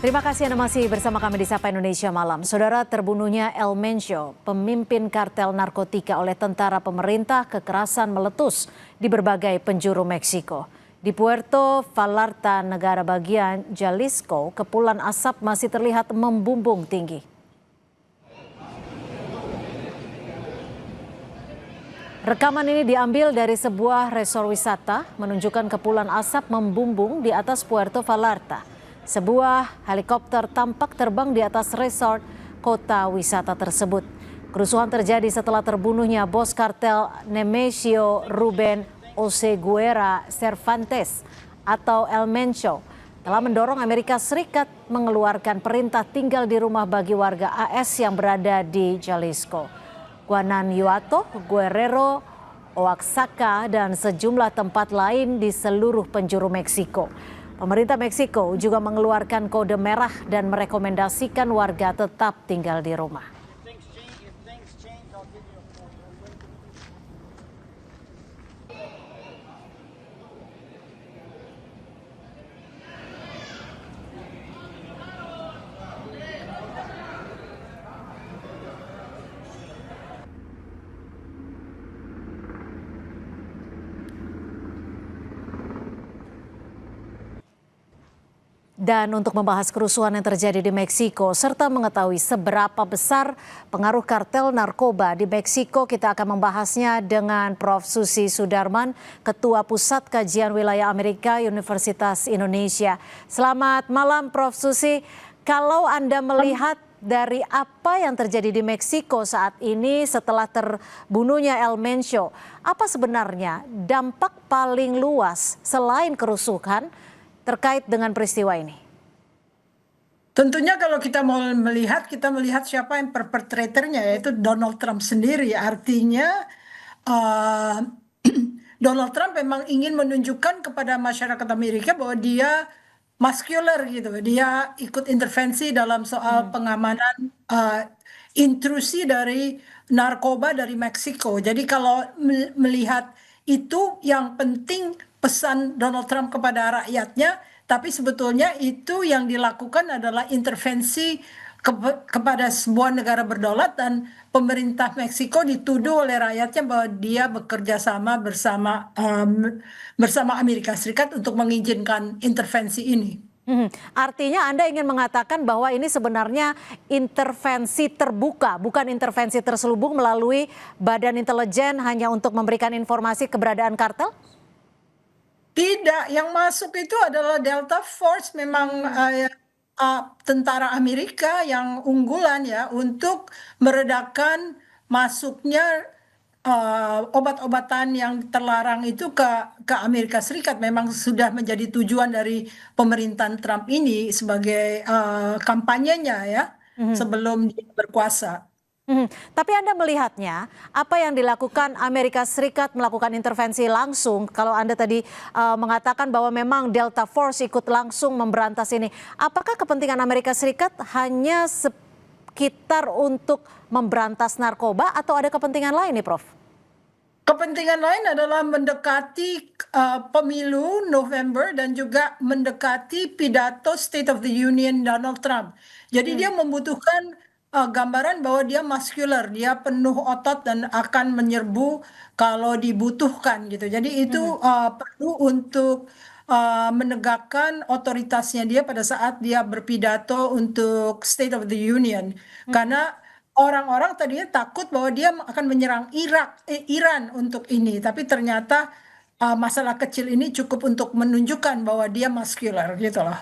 Terima kasih Anda masih bersama kami di Sapa Indonesia Malam. Saudara, terbunuhnya El Mencho, pemimpin kartel narkotika oleh tentara pemerintah, kekerasan meletus di berbagai penjuru Meksiko. Di Puerto Vallarta, negara bagian Jalisco, kepulan asap masih terlihat membumbung tinggi. Rekaman ini diambil dari sebuah resor wisata menunjukkan kepulan asap membumbung di atas Puerto Vallarta. Sebuah helikopter tampak terbang di atas resort kota wisata tersebut. Kerusuhan terjadi setelah terbunuhnya bos kartel Nemesio Ruben Oseguera Cervantes atau El Mencho telah mendorong Amerika Serikat mengeluarkan perintah tinggal di rumah bagi warga AS yang berada di Jalisco, Guanajuato, Guerrero, Oaxaca, dan sejumlah tempat lain di seluruh penjuru Meksiko. Pemerintah Meksiko juga mengeluarkan kode merah dan merekomendasikan warga tetap tinggal di rumah. Dan untuk membahas kerusuhan yang terjadi di Meksiko serta mengetahui seberapa besar pengaruh kartel narkoba di Meksiko, kita akan membahasnya dengan Prof. Susi Sudarman, Ketua Pusat Kajian Wilayah Amerika Universitas Indonesia. Selamat malam Prof. Susi. Kalau Anda melihat dari apa yang terjadi di Meksiko saat ini setelah terbunuhnya El Mencho, apa sebenarnya dampak paling luas selain kerusuhan terkait dengan peristiwa ini? Tentunya kalau kita mau melihat, kita melihat siapa yang perpetratornya, yaitu Donald Trump sendiri. Artinya Donald Trump memang ingin menunjukkan kepada masyarakat Amerika bahwa dia muscular gitu. Dia ikut intervensi dalam soal pengamanan intrusi dari narkoba dari Meksiko. Jadi kalau melihat itu, yang penting pesan Donald Trump kepada rakyatnya, tapi sebetulnya itu yang dilakukan adalah intervensi kepada sebuah negara berdaulat, dan pemerintah Meksiko dituduh oleh rakyatnya bahwa dia bekerja sama bersama Amerika Serikat untuk mengizinkan intervensi ini. Artinya Anda ingin mengatakan bahwa ini sebenarnya intervensi terbuka, bukan intervensi terselubung melalui badan intelijen hanya untuk memberikan informasi keberadaan kartel? Tidak, yang masuk itu adalah Delta Force, memang tentara Amerika yang unggulan ya untuk meredakan masuknya obat-obatan yang terlarang itu ke Amerika Serikat. Memang sudah menjadi tujuan dari pemerintahan Trump ini sebagai kampanyenya ya sebelum dia berkuasa. Tapi Anda melihatnya, apa yang dilakukan Amerika Serikat melakukan intervensi langsung, kalau Anda tadi mengatakan bahwa memang Delta Force ikut langsung memberantas ini, apakah kepentingan Amerika Serikat hanya sekitar untuk memberantas narkoba atau ada kepentingan lain nih Prof? Kepentingan lain adalah mendekati pemilu November dan juga mendekati pidato State of the Union Donald Trump. Jadi dia membutuhkan gambaran bahwa dia muscular, dia penuh otot dan akan menyerbu kalau dibutuhkan gitu. Jadi itu perlu untuk menegakkan otoritasnya dia pada saat dia berpidato untuk State of the Union. Karena orang-orang tadinya takut bahwa dia akan menyerang Iran untuk ini, tapi ternyata masalah kecil ini cukup untuk menunjukkan bahwa dia muscular gitu loh.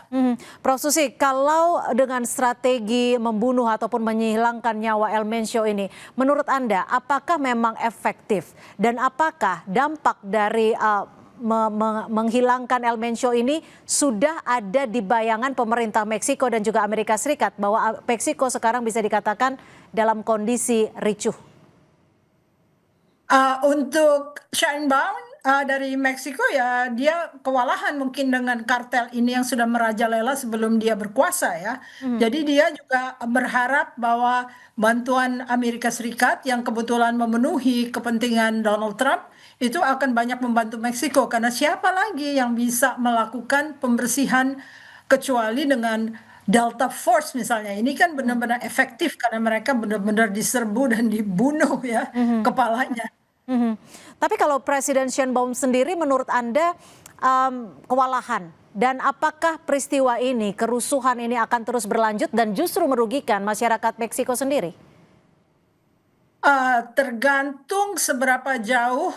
Prof. Susi, kalau dengan strategi membunuh ataupun menghilangkan nyawa El Mencho ini, menurut Anda apakah memang efektif dan apakah dampak dari menghilangkan El Mencho ini sudah ada di bayangan pemerintah Meksiko dan juga Amerika Serikat bahwa Meksiko sekarang bisa dikatakan dalam kondisi ricuh? Untuk Sheinbaum dari Meksiko ya, dia kewalahan mungkin dengan kartel ini yang sudah merajalela sebelum dia berkuasa ya. Jadi dia juga berharap bahwa bantuan Amerika Serikat yang kebetulan memenuhi kepentingan Donald Trump itu akan banyak membantu Meksiko, karena siapa lagi yang bisa melakukan pembersihan kecuali dengan Delta Force misalnya, ini kan benar-benar efektif karena mereka benar-benar diserbu dan dibunuh ya kepalanya. Mhm. Tapi kalau Presiden Sheinbaum sendiri menurut Anda kewalahan dan apakah peristiwa ini, kerusuhan ini akan terus berlanjut dan justru merugikan masyarakat Meksiko sendiri? Tergantung seberapa jauh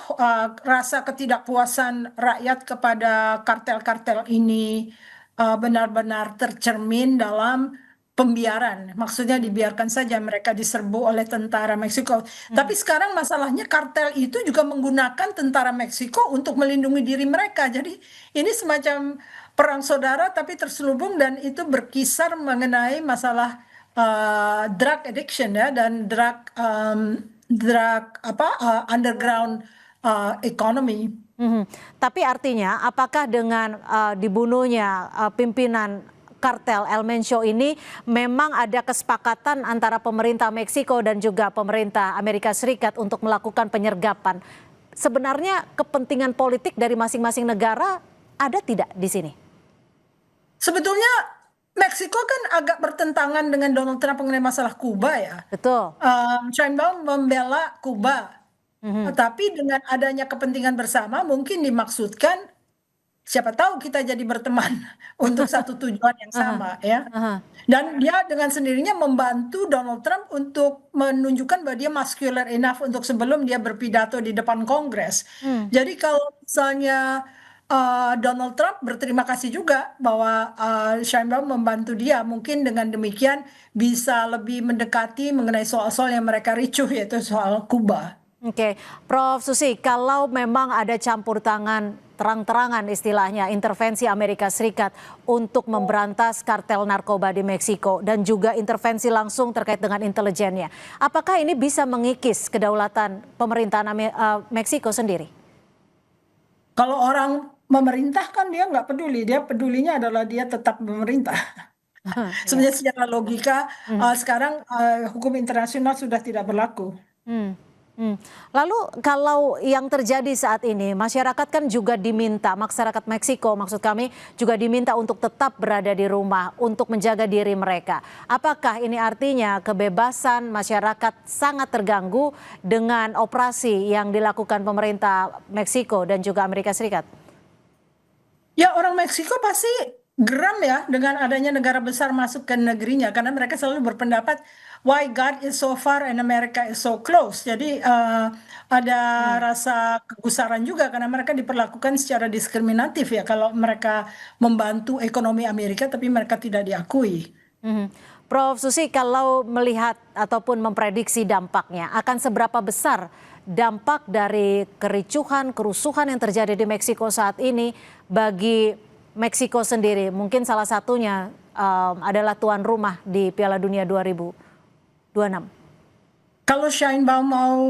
rasa ketidakpuasan rakyat kepada kartel-kartel ini benar-benar tercermin dalam pembiaran. Maksudnya dibiarkan saja mereka diserbu oleh tentara Meksiko. Tapi sekarang masalahnya kartel itu juga menggunakan tentara Meksiko untuk melindungi diri mereka. Jadi ini semacam perang saudara tapi terselubung dan itu berkisar mengenai masalah drug addiction ya dan underground economy. Tapi artinya apakah dengan dibunuhnya pimpinan kartel El Mencho ini memang ada kesepakatan antara pemerintah Meksiko dan juga pemerintah Amerika Serikat untuk melakukan penyergapan? Sebenarnya kepentingan politik dari masing-masing negara ada tidak di sini? Sebetulnya Meksiko kan agak bertentangan dengan Donald Trump mengenai masalah Kuba ya. Betul. Sheinbaum membela Kuba, tapi dengan adanya kepentingan bersama mungkin dimaksudkan siapa tahu kita jadi berteman untuk satu tujuan yang sama ya. Dan dia dengan sendirinya membantu Donald Trump untuk menunjukkan bahwa dia muscular enough untuk sebelum dia berpidato di depan Kongres. Jadi kalau misalnya Donald Trump berterima kasih juga bahwa Sheinbaum membantu dia, mungkin dengan demikian bisa lebih mendekati mengenai soal-soal yang mereka ricuh yaitu soal Kuba. Oke, Prof. Susi, kalau memang ada campur tangan terang-terangan istilahnya intervensi Amerika Serikat untuk memberantas kartel narkoba di Meksiko dan juga intervensi langsung terkait dengan intelijennya, apakah ini bisa mengikis kedaulatan pemerintahan Meksiko sendiri? Kalau orang memerintah kan dia nggak peduli, dia pedulinya adalah dia tetap memerintah. Sebenarnya secara logika sekarang hukum internasional sudah tidak berlaku. Lalu kalau yang terjadi saat ini, masyarakat kan juga diminta, masyarakat Meksiko maksud kami juga diminta untuk tetap berada di rumah untuk menjaga diri mereka. Apakah ini artinya kebebasan masyarakat sangat terganggu dengan operasi yang dilakukan pemerintah Meksiko dan juga Amerika Serikat? Ya orang Meksiko pasti geram ya dengan adanya negara besar masuk ke negerinya karena mereka selalu berpendapat why God is so far and America is so close. Jadi ada rasa kegusaran juga karena mereka diperlakukan secara diskriminatif ya kalau mereka membantu ekonomi Amerika tapi mereka tidak diakui. Prof. Susi, kalau melihat ataupun memprediksi dampaknya, akan seberapa besar dampak dari kericuhan, kerusuhan yang terjadi di Meksiko saat ini bagi Meksiko sendiri? Mungkin salah satunya adalah tuan rumah di Piala Dunia 2026. Kalau Sheinbaum mau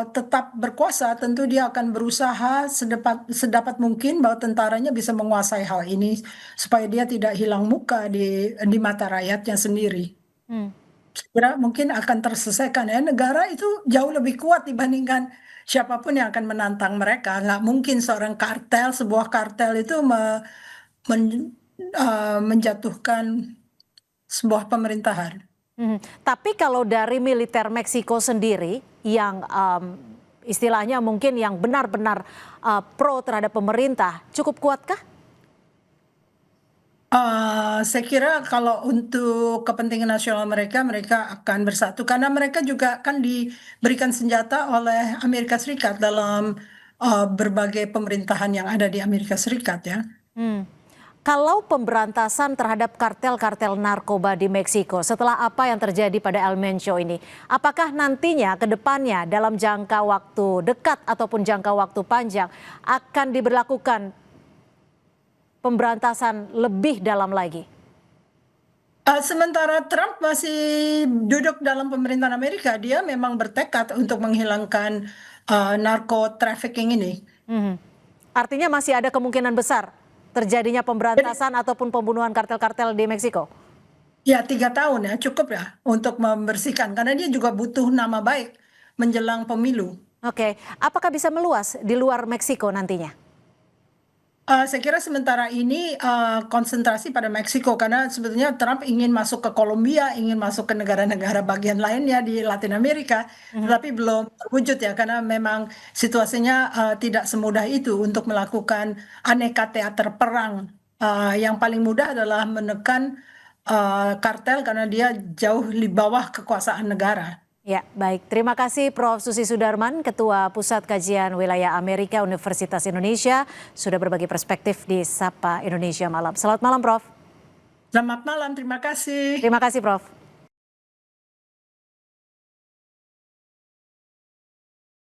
tetap berkuasa, tentu dia akan berusaha sedapat mungkin bahwa tentaranya bisa menguasai hal ini supaya dia tidak hilang muka di mata rakyatnya sendiri. Kira mungkin akan terselesaikan ya. Negara itu jauh lebih kuat dibandingkan siapapun yang akan menantang mereka. Nggak mungkin sebuah kartel itu menjatuhkan sebuah pemerintahan. Tapi kalau dari militer Meksiko sendiri yang istilahnya mungkin yang benar-benar pro terhadap pemerintah, cukup kuatkah? Saya kira kalau untuk kepentingan nasional mereka akan bersatu karena mereka juga akan diberikan senjata oleh Amerika Serikat dalam berbagai pemerintahan yang ada di Amerika Serikat ya. Kalau pemberantasan terhadap kartel-kartel narkoba di Meksiko setelah apa yang terjadi pada El Mencho ini, apakah nantinya ke depannya dalam jangka waktu dekat ataupun jangka waktu panjang akan diberlakukan pemberantasan lebih dalam lagi? Sementara Trump masih duduk dalam pemerintahan Amerika, dia memang bertekad untuk menghilangkan narco trafficking ini. Artinya masih ada kemungkinan besar terjadinya pemberantasan ataupun pembunuhan kartel-kartel di Meksiko? Ya 3 tahun ya cukup ya untuk membersihkan karena dia juga butuh nama baik menjelang pemilu. Oke, apakah bisa meluas di luar Meksiko nantinya? Saya kira sementara ini, konsentrasi pada Meksiko karena sebetulnya Trump ingin masuk ke Kolombia, ingin masuk ke negara-negara bagian lainnya di Latin Amerika, tetapi belum terwujud ya karena memang situasinya, tidak semudah itu untuk melakukan aneka teater perang. Yang paling mudah adalah menekan, kartel karena dia jauh di bawah kekuasaan negara. Ya, baik. Terima kasih Prof. Susi Sudarman, Ketua Pusat Kajian Wilayah Amerika Universitas Indonesia, sudah berbagi perspektif di Sapa Indonesia Malam. Selamat malam, Prof. Selamat malam, terima kasih. Terima kasih, Prof.